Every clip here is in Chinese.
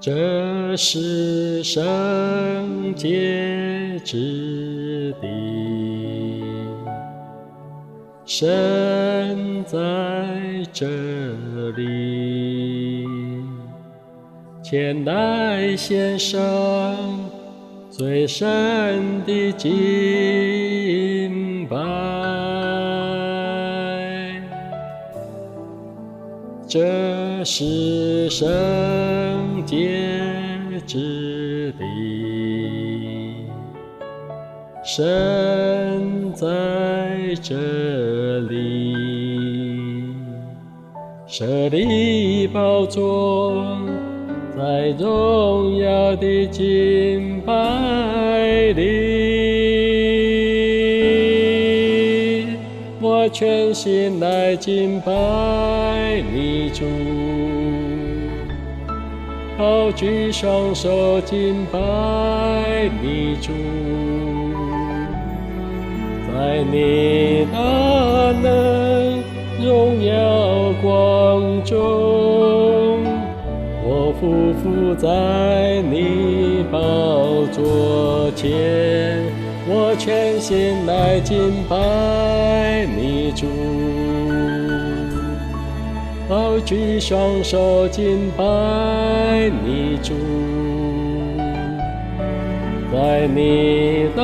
这是圣洁之地，神在这里，前来献上最深的敬拜。这是圣洁之地，神在这里，设立宝座，在荣耀的敬拜里，我全心来敬拜你主，高举双手敬拜你主，在你大能荣耀光中，我匍匐在你宝座前，我全心来敬拜你主，高举双手敬拜你主，在你大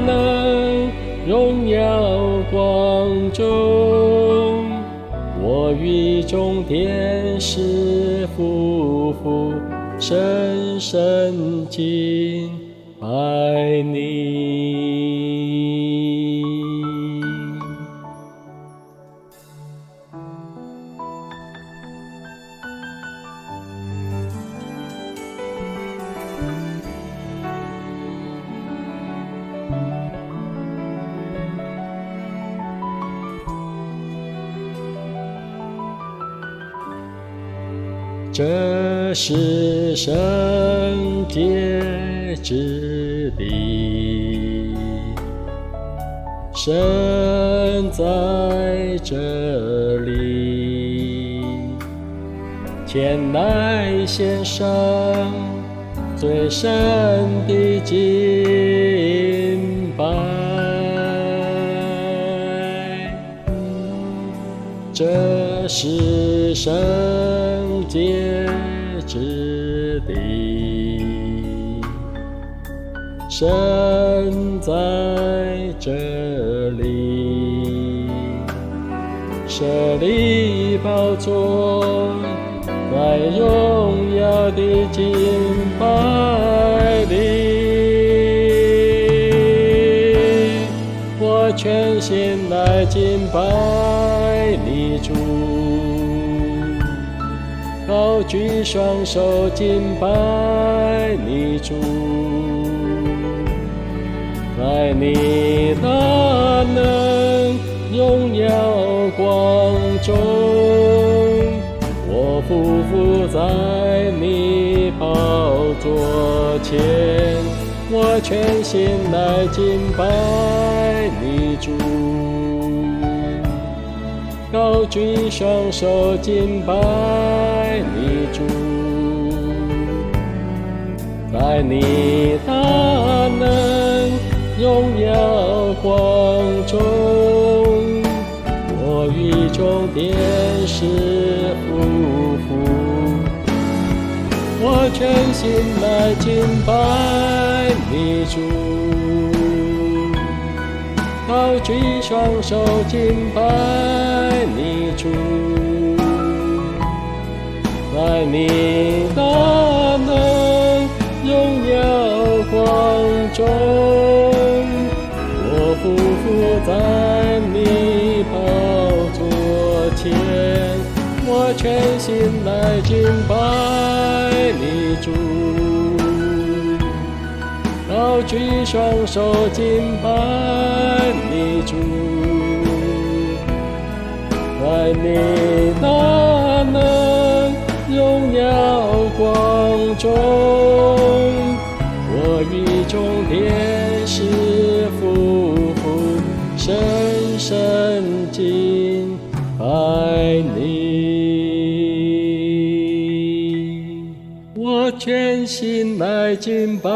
能荣耀光中，我与众天使匍匐，深深敬拜你。这是圣洁之地，神在这里，前来献上最深的敬拜。这是圣洁之地，神在这里，设立宝座，在荣耀的敬拜里，我全心来敬拜你主，高举双手敬拜你主，在你大能荣耀光中，我匍匐在你宝座前，我全心来敬拜你主，高举双手敬拜你主，在你大能荣耀光中，我与众天使匍匐，我全心来敬拜你主，高举双手敬拜你主，在你大能荣耀光中，我匍匐在你宝座前，我全心来敬拜你主，高举双手敬拜你主，在你大能荣耀光中，我与众天使匍匐，深深敬拜你。我来敬拜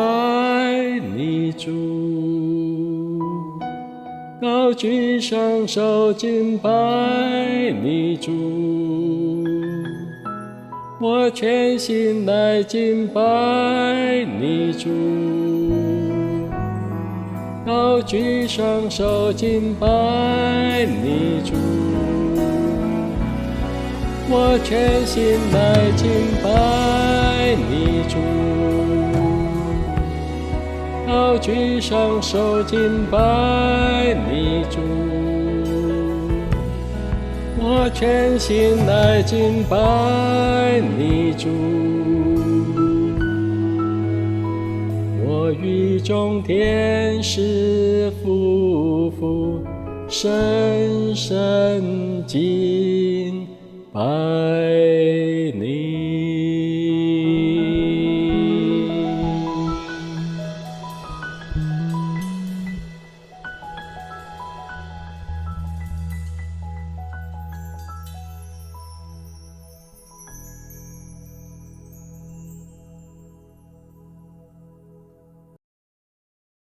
你主，高举双手敬拜你主，我全心来敬拜你主，高举双手敬拜你主，我全心来敬拜你主，高举双手敬拜你主，我全心来敬拜你主。我与众天使夫妇深深敬拜